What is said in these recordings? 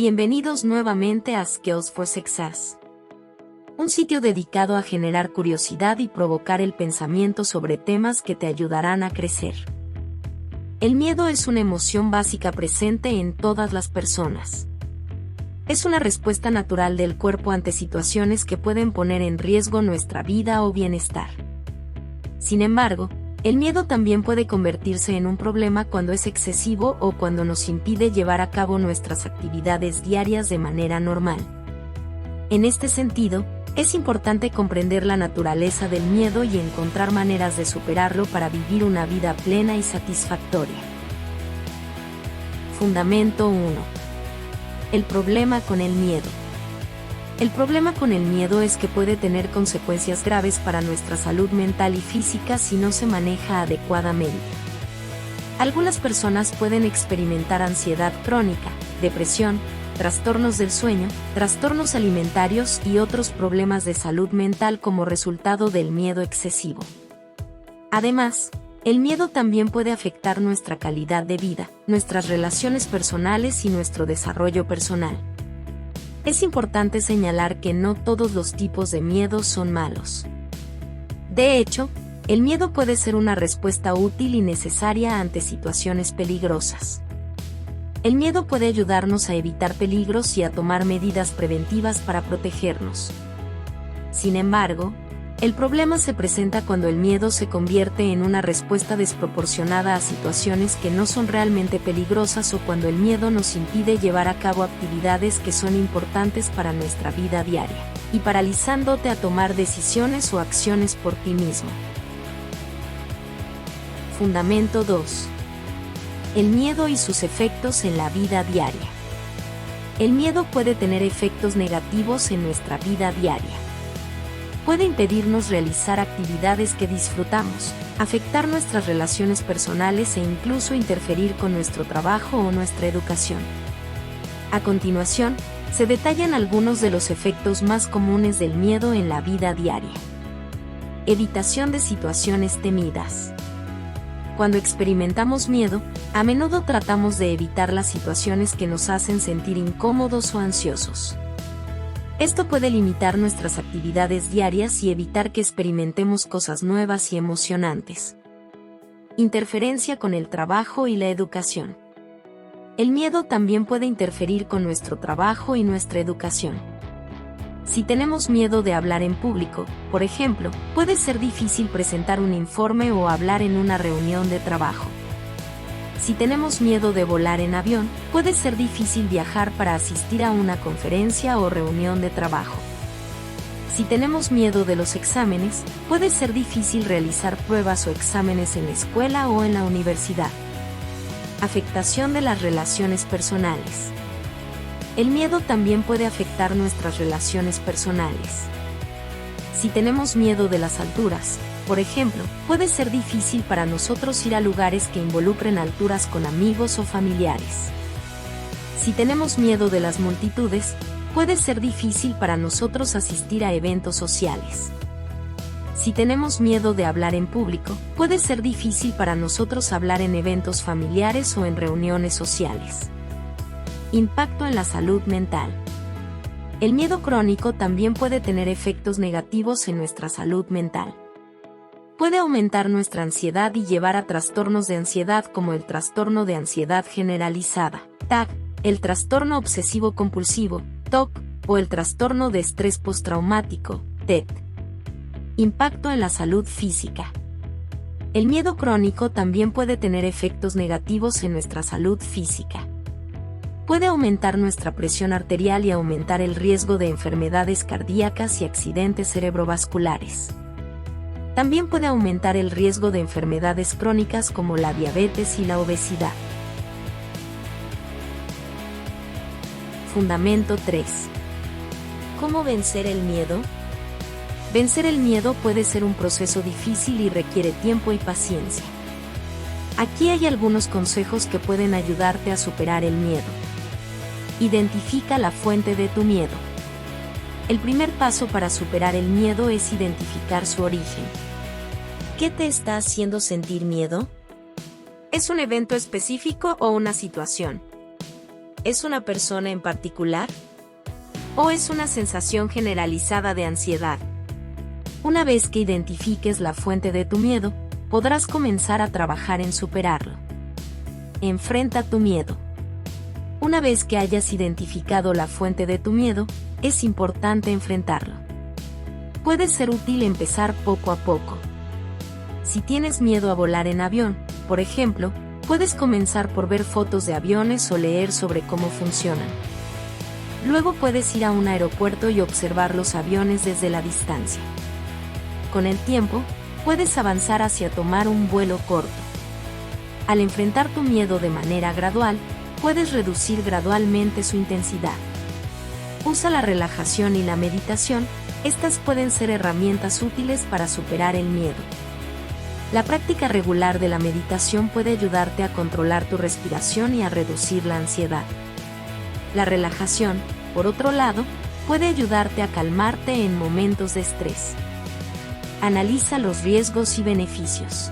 Bienvenidos nuevamente a Skills for Success, un sitio dedicado a generar curiosidad y provocar el pensamiento sobre temas que te ayudarán a crecer. El miedo es una emoción básica presente en todas las personas. Es una respuesta natural del cuerpo ante situaciones que pueden poner en riesgo nuestra vida o bienestar. Sin embargo, el miedo también puede convertirse en un problema cuando es excesivo o cuando nos impide llevar a cabo nuestras actividades diarias de manera normal. En este sentido, es importante comprender la naturaleza del miedo y encontrar maneras de superarlo para vivir una vida plena y satisfactoria. Fundamento 1. El problema con el miedo. El problema con el miedo es que puede tener consecuencias graves para nuestra salud mental y física si no se maneja adecuadamente. Algunas personas pueden experimentar ansiedad crónica, depresión, trastornos del sueño, trastornos alimentarios y otros problemas de salud mental como resultado del miedo excesivo. Además, el miedo también puede afectar nuestra calidad de vida, nuestras relaciones personales y nuestro desarrollo personal. Es importante señalar que no todos los tipos de miedo son malos. De hecho, el miedo puede ser una respuesta útil y necesaria ante situaciones peligrosas. El miedo puede ayudarnos a evitar peligros y a tomar medidas preventivas para protegernos. Sin embargo, el problema se presenta cuando el miedo se convierte en una respuesta desproporcionada a situaciones que no son realmente peligrosas o cuando el miedo nos impide llevar a cabo actividades que son importantes para nuestra vida diaria, y paralizándote a tomar decisiones o acciones por ti mismo. Fundamento 2. El miedo y sus efectos en la vida diaria. El miedo puede tener efectos negativos en nuestra vida diaria. Puede impedirnos realizar actividades que disfrutamos, afectar nuestras relaciones personales e incluso interferir con nuestro trabajo o nuestra educación. A continuación, se detallan algunos de los efectos más comunes del miedo en la vida diaria. Evitación de situaciones temidas. Cuando experimentamos miedo, a menudo tratamos de evitar las situaciones que nos hacen sentir incómodos o ansiosos. Esto puede limitar nuestras actividades diarias y evitar que experimentemos cosas nuevas y emocionantes. Interferencia con el trabajo y la educación. El miedo también puede interferir con nuestro trabajo y nuestra educación. Si tenemos miedo de hablar en público, por ejemplo, puede ser difícil presentar un informe o hablar en una reunión de trabajo. Si tenemos miedo de volar en avión, puede ser difícil viajar para asistir a una conferencia o reunión de trabajo. Si tenemos miedo de los exámenes, puede ser difícil realizar pruebas o exámenes en la escuela o en la universidad. Afectación de las relaciones personales. El miedo también puede afectar nuestras relaciones personales. Si tenemos miedo de las alturas, por ejemplo, puede ser difícil para nosotros ir a lugares que involucren alturas con amigos o familiares. Si tenemos miedo de las multitudes, puede ser difícil para nosotros asistir a eventos sociales. Si tenemos miedo de hablar en público, puede ser difícil para nosotros hablar en eventos familiares o en reuniones sociales. Impacto en la salud mental. El miedo crónico también puede tener efectos negativos en nuestra salud mental. Puede aumentar nuestra ansiedad y llevar a trastornos de ansiedad como el trastorno de ansiedad generalizada, TAG, el trastorno obsesivo-compulsivo, TOC, o el trastorno de estrés postraumático, TED. Impacto en la salud física. El miedo crónico también puede tener efectos negativos en nuestra salud física. Puede aumentar nuestra presión arterial y aumentar el riesgo de enfermedades cardíacas y accidentes cerebrovasculares. También puede aumentar el riesgo de enfermedades crónicas como la diabetes y la obesidad. Fundamento 3. ¿Cómo vencer el miedo? Vencer el miedo puede ser un proceso difícil y requiere tiempo y paciencia. Aquí hay algunos consejos que pueden ayudarte a superar el miedo. Identifica la fuente de tu miedo. El primer paso para superar el miedo es identificar su origen. ¿Qué te está haciendo sentir miedo? ¿Es un evento específico o una situación? ¿Es una persona en particular? ¿O es una sensación generalizada de ansiedad? Una vez que identifiques la fuente de tu miedo, podrás comenzar a trabajar en superarlo. Enfrenta tu miedo. Una vez que hayas identificado la fuente de tu miedo, es importante enfrentarlo. Puede ser útil empezar poco a poco. Si tienes miedo a volar en avión, por ejemplo, puedes comenzar por ver fotos de aviones o leer sobre cómo funcionan. Luego puedes ir a un aeropuerto y observar los aviones desde la distancia. Con el tiempo, puedes avanzar hacia tomar un vuelo corto. Al enfrentar tu miedo de manera gradual, puedes reducir gradualmente su intensidad. Usa la relajación y la meditación, estas pueden ser herramientas útiles para superar el miedo. La práctica regular de la meditación puede ayudarte a controlar tu respiración y a reducir la ansiedad. La relajación, por otro lado, puede ayudarte a calmarte en momentos de estrés. Analiza los riesgos y beneficios.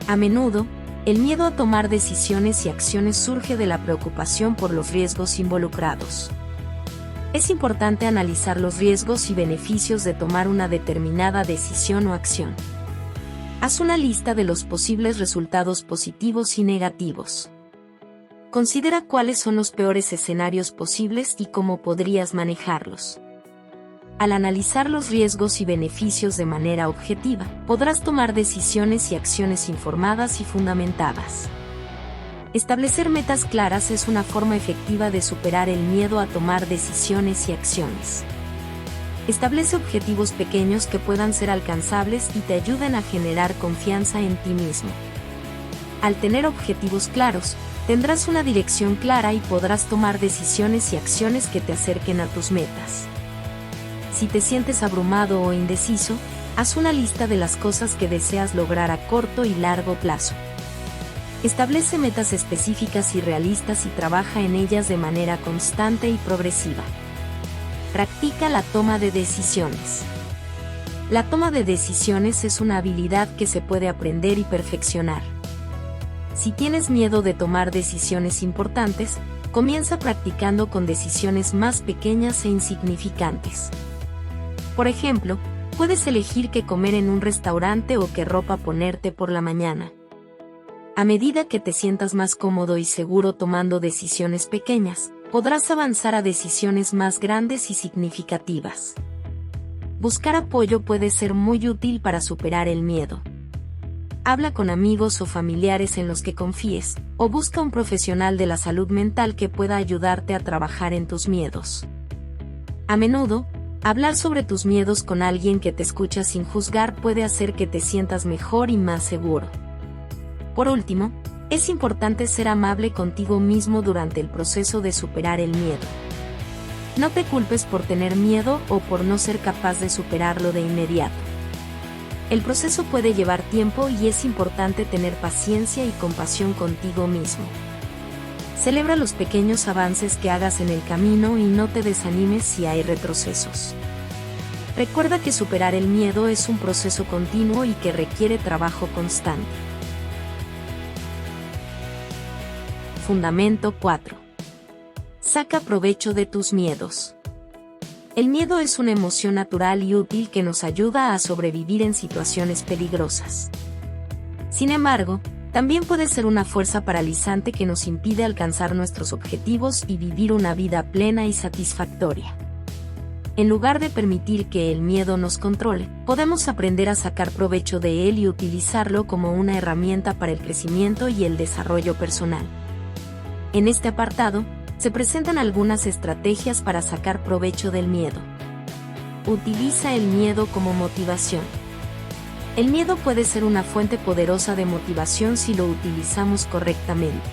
A menudo, el miedo a tomar decisiones y acciones surge de la preocupación por los riesgos involucrados. Es importante analizar los riesgos y beneficios de tomar una determinada decisión o acción. Haz una lista de los posibles resultados positivos y negativos. Considera cuáles son los peores escenarios posibles y cómo podrías manejarlos. Al analizar los riesgos y beneficios de manera objetiva, podrás tomar decisiones y acciones informadas y fundamentadas. Establecer metas claras es una forma efectiva de superar el miedo a tomar decisiones y acciones. Establece objetivos pequeños que puedan ser alcanzables y te ayuden a generar confianza en ti mismo. Al tener objetivos claros, tendrás una dirección clara y podrás tomar decisiones y acciones que te acerquen a tus metas. Si te sientes abrumado o indeciso, haz una lista de las cosas que deseas lograr a corto y largo plazo. Establece metas específicas y realistas y trabaja en ellas de manera constante y progresiva. Practica la toma de decisiones. La toma de decisiones es una habilidad que se puede aprender y perfeccionar. Si tienes miedo de tomar decisiones importantes, comienza practicando con decisiones más pequeñas e insignificantes. Por ejemplo, puedes elegir qué comer en un restaurante o qué ropa ponerte por la mañana. A medida que te sientas más cómodo y seguro tomando decisiones pequeñas, podrás avanzar a decisiones más grandes y significativas. Buscar apoyo puede ser muy útil para superar el miedo. Habla con amigos o familiares en los que confíes, o busca un profesional de la salud mental que pueda ayudarte a trabajar en tus miedos. A menudo, hablar sobre tus miedos con alguien que te escucha sin juzgar puede hacer que te sientas mejor y más seguro. Por último, es importante ser amable contigo mismo durante el proceso de superar el miedo. No te culpes por tener miedo o por no ser capaz de superarlo de inmediato. El proceso puede llevar tiempo y es importante tener paciencia y compasión contigo mismo. Celebra los pequeños avances que hagas en el camino y no te desanimes si hay retrocesos. Recuerda que superar el miedo es un proceso continuo y que requiere trabajo constante. Fundamento 4. Saca provecho de tus miedos. El miedo es una emoción natural y útil que nos ayuda a sobrevivir en situaciones peligrosas. Sin embargo, también puede ser una fuerza paralizante que nos impide alcanzar nuestros objetivos y vivir una vida plena y satisfactoria. En lugar de permitir que el miedo nos controle, podemos aprender a sacar provecho de él y utilizarlo como una herramienta para el crecimiento y el desarrollo personal. En este apartado, se presentan algunas estrategias para sacar provecho del miedo. Utiliza el miedo como motivación. El miedo puede ser una fuente poderosa de motivación si lo utilizamos correctamente.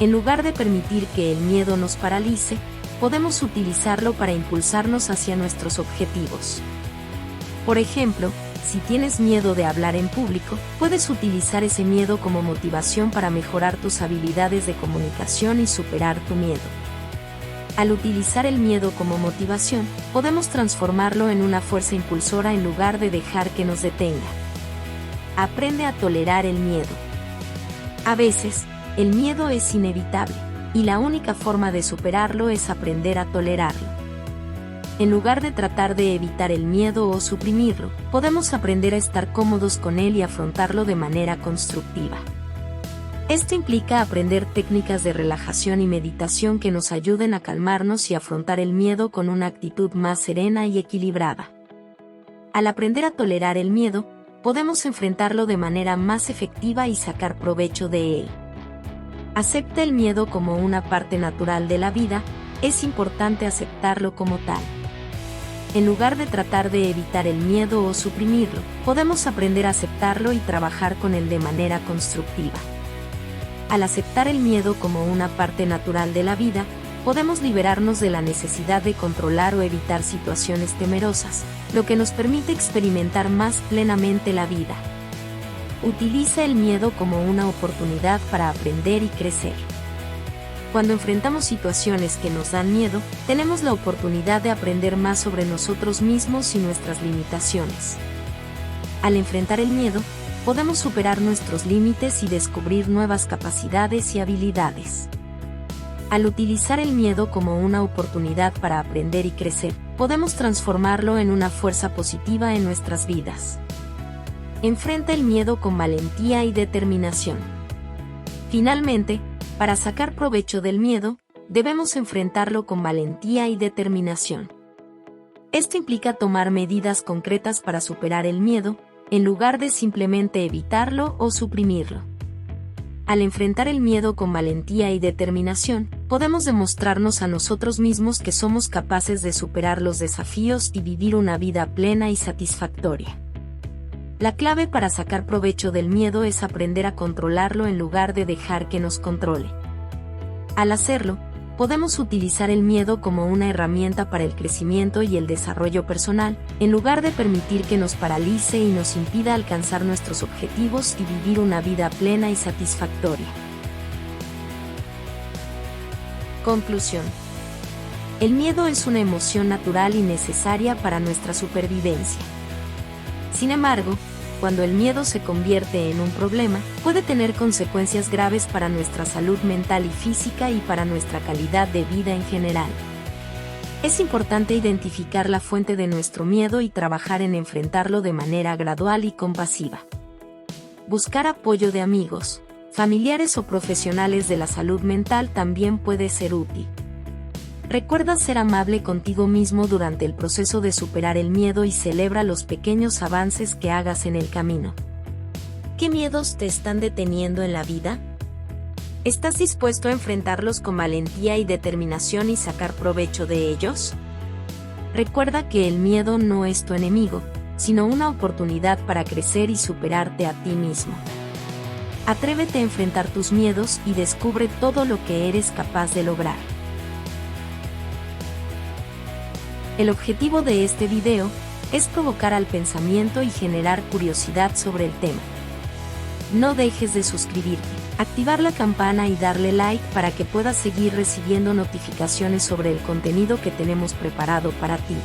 En lugar de permitir que el miedo nos paralice, podemos utilizarlo para impulsarnos hacia nuestros objetivos. Por ejemplo, si tienes miedo de hablar en público, puedes utilizar ese miedo como motivación para mejorar tus habilidades de comunicación y superar tu miedo. Al utilizar el miedo como motivación, podemos transformarlo en una fuerza impulsora en lugar de dejar que nos detenga. Aprende a tolerar el miedo. A veces, el miedo es inevitable, y la única forma de superarlo es aprender a tolerarlo. En lugar de tratar de evitar el miedo o suprimirlo, podemos aprender a estar cómodos con él y afrontarlo de manera constructiva. Esto implica aprender técnicas de relajación y meditación que nos ayuden a calmarnos y afrontar el miedo con una actitud más serena y equilibrada. Al aprender a tolerar el miedo, podemos enfrentarlo de manera más efectiva y sacar provecho de él. Acepta el miedo como una parte natural de la vida, es importante aceptarlo como tal. En lugar de tratar de evitar el miedo o suprimirlo, podemos aprender a aceptarlo y trabajar con él de manera constructiva. Al aceptar el miedo como una parte natural de la vida, podemos liberarnos de la necesidad de controlar o evitar situaciones temerosas, lo que nos permite experimentar más plenamente la vida. Utiliza el miedo como una oportunidad para aprender y crecer. Cuando enfrentamos situaciones que nos dan miedo, tenemos la oportunidad de aprender más sobre nosotros mismos y nuestras limitaciones. Al enfrentar el miedo, podemos superar nuestros límites y descubrir nuevas capacidades y habilidades. Al utilizar el miedo como una oportunidad para aprender y crecer, podemos transformarlo en una fuerza positiva en nuestras vidas. Enfrenta el miedo con valentía y determinación. Finalmente, para sacar provecho del miedo, debemos enfrentarlo con valentía y determinación. Esto implica tomar medidas concretas para superar el miedo, en lugar de simplemente evitarlo o suprimirlo. Al enfrentar el miedo con valentía y determinación, podemos demostrarnos a nosotros mismos que somos capaces de superar los desafíos y vivir una vida plena y satisfactoria. La clave para sacar provecho del miedo es aprender a controlarlo en lugar de dejar que nos controle. Al hacerlo, podemos utilizar el miedo como una herramienta para el crecimiento y el desarrollo personal, en lugar de permitir que nos paralice y nos impida alcanzar nuestros objetivos y vivir una vida plena y satisfactoria. Conclusión. El miedo es una emoción natural y necesaria para nuestra supervivencia. Sin embargo, cuando el miedo se convierte en un problema, puede tener consecuencias graves para nuestra salud mental y física y para nuestra calidad de vida en general. Es importante identificar la fuente de nuestro miedo y trabajar en enfrentarlo de manera gradual y compasiva. Buscar apoyo de amigos, familiares o profesionales de la salud mental también puede ser útil. Recuerda ser amable contigo mismo durante el proceso de superar el miedo y celebra los pequeños avances que hagas en el camino. ¿Qué miedos te están deteniendo en la vida? ¿Estás dispuesto a enfrentarlos con valentía y determinación y sacar provecho de ellos? Recuerda que el miedo no es tu enemigo, sino una oportunidad para crecer y superarte a ti mismo. Atrévete a enfrentar tus miedos y descubre todo lo que eres capaz de lograr. El objetivo de este video es provocar al pensamiento y generar curiosidad sobre el tema. No dejes de suscribirte, activar la campana y darle like para que puedas seguir recibiendo notificaciones sobre el contenido que tenemos preparado para ti.